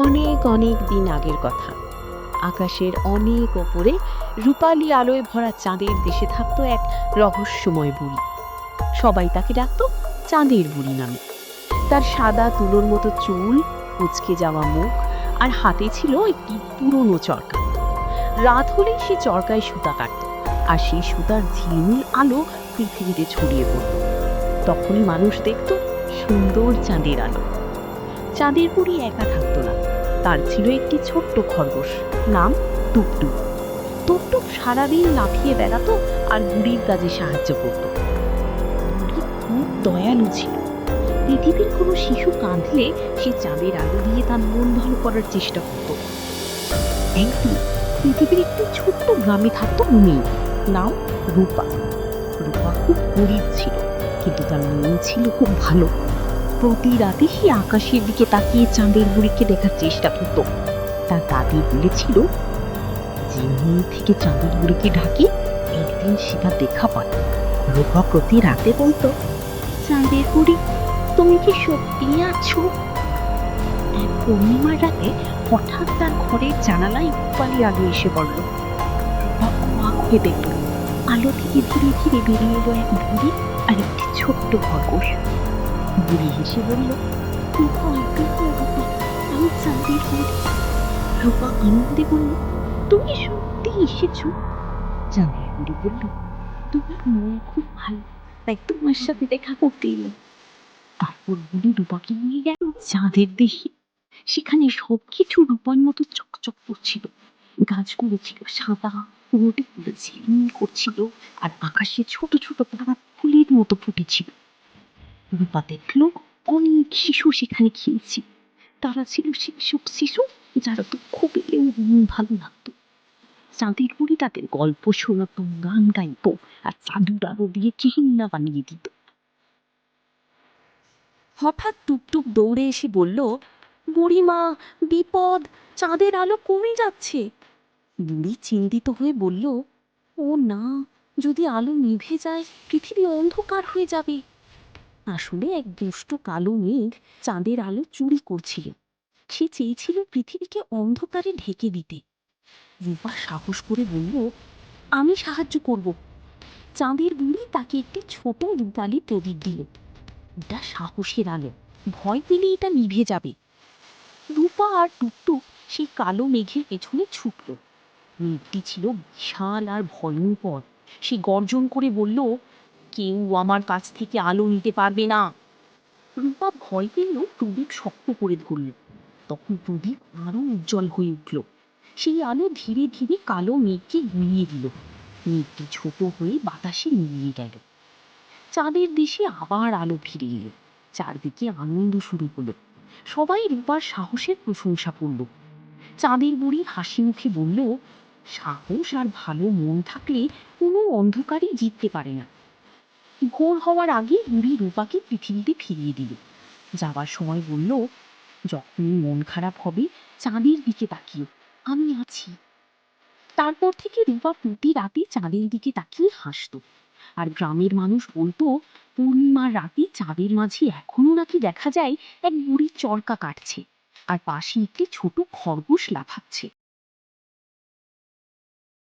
অনেক অনেক দিন আগের কথা। আকাশের অনেক ওপরে রূপালি আলোয় ভরা চাঁদের দেশে থাকতো এক রহস্যময় বুড়ি। সবাই তাকে ডাকতো চাঁদের বুড়ি নামে। তার সাদা তুলোর মতো চুল, কুঁচকে যাওয়া মুখ আর হাতে ছিল একটি পুরনো চরকা। রাত হলেই সে চরকায় সুতা কাটত, আর সেই সুতার ঝিলমিল আলো পৃথিবীতে ছড়িয়ে পড়ত। তখনই মানুষ দেখত সুন্দর চাঁদের আলো। চাঁদের বুড়ি একা থাকতো না, তার ছিল একটি ছোট্ট খরগোশ, নাম টুকটুক। টুকটুক সারাদিন লাফিয়ে বেড়াতো আর বুড়ির কাজে সাহায্য করত। বুড়ি খুব দয়ালু ছিল। পৃথিবীর কোনো শিশু কাঁদলে সে চাঁদের আলো দিয়ে তার মন ভালো করার চেষ্টা করত। একদিন পৃথিবীর একটি ছোট্ট গ্রামে থাকতো মেয়ে, নাম রূপা। রূপা খুব গরিব ছিল, কিন্তু তার মন ছিল খুব ভালো। প্রতি রাতে সে আকাশের দিকে তাকিয়ে চাঁদের বুড়িকে দেখার চেষ্টা করত। তার দাদি বলেছিল, যে মন থেকে চাঁদের বুড়িকে ডাকে একদিন সেটা দেখা পায়। রূপা প্রতি রাতে বলতো, চাঁদের বুড়ি, তুমি কি সত্যি আছো? এক পূর্ণিমার রাতে হঠাৎ তার ঘরের জানালায় রূপালি আলো এসে পড়ল। রূপা অবাক হয়ে দেখল, আলো থেকে ধীরে ধীরে বেরিয়ে এলো এক বুড়ি আর একটি ছোট্ট খরগোশ। বুড়ি হেসে বলল, আমি চাঁদের বুড়ি। রূপা আনন্দে বলল, তুমি সত্যি এসেছো? চাঁদের বুড়ি বলল, তোমার মন খুব ভালো, তাই তোমার সাথে দেখা করতে এলাম। তারপর বুড়ি রূপাকে নিয়ে গেল চাঁদের দেশে। সেখানে সবকিছু রূপার মতো চকচক করছিল। গাছগুলো ছিল সাদা, নদীগুলো ঝিলমিল করছিল, আর আকাশে ছোট ছোট তারা ফুলের মতো ফুটেছিল। রূপা দেখল অনেক শিশু সেখানে খেলছে। তারা ছিল সেসব শিশু যারা দুঃখ পেলেও মন ভালো লাগতো। চাঁদের বুড়ি তাদের গল্প শোনাতো, গান গাইতো, আর চাঁদুর আলো দিয়ে চিহিন্না বানিয়ে দিত। হঠাৎ টুকটুক দৌড়ে এসে বলল, বুড়িমা, বিপদ, চাঁদের আলো কমে যাচ্ছে। বুড়ি চিন্তিত হয়ে বলল, ও না, যদি আলো নিভে যায় পৃথিবী অন্ধকার হয়ে যাবে। আসলে এক দুষ্ট কালো মেঘ চাঁদের আলো চুরি করছিল। সে চেয়েছিল পৃথিবীকে অন্ধকারে ঢেকে দিতে। রূপা সাহস করে বলল, আমি সাহায্য করব। চাঁদের বুড়ি তাকে একটি ছোট রূপালি প্রদীপ দিল। এটা সাহসের আলো, ভয় পেলে এটা নিভে যাবে। রূপা আর টুকটুক সেই কালো মেঘের পেছনে ছুটল। মেঘটি ছিল বিশাল আর ভয়ঙ্কর। সে গর্জন করে বলল, কেউ আমার কাছ থেকে আলো নিতে পারবে না। রূপা ভয় পেলেও প্রদীপ শক্ত করে ধরল। তখন প্রদীপ আরো উজ্জ্বল হয়ে উঠল। সেই আলো ধীরে ধীরে কালো মেঘকে গুলিয়ে দিল। মেঘটি ছোট হয়ে বাতাসে মিলিয়ে গেল। চাঁদের দেশে আবার আলো ফিরে এলো। চারদিকে আনন্দ শুরু হলো। সবাই রূপার সাহসের প্রশংসা করল। চাঁদের বুড়ি হাসি মুখে বলল, সাহস আর ভালো মন থাকলে কোনো অন্ধকারই জিততে পারে না। ভোর হওয়ার আগে বুড়ি রূপাকে পৃথিবীতে ফিরিয়ে দিল। যাবার সময় বলল, যখন মন খারাপ হবে চাঁদের দিকে তাকিও, আমি আছি। তারপর থেকে রূপা প্রতি রাতে চাঁদের দিকে তাকিয়ে হাসতো। আর গ্রামের মানুষ বলতো, পূর্ণিমার রাতে চাঁদের মাঝে এখনো নাকি দেখা যায় এক বুড়ি চরকা কাটছে, আর পাশে একটি ছোট খরগোশ লাফাচ্ছে।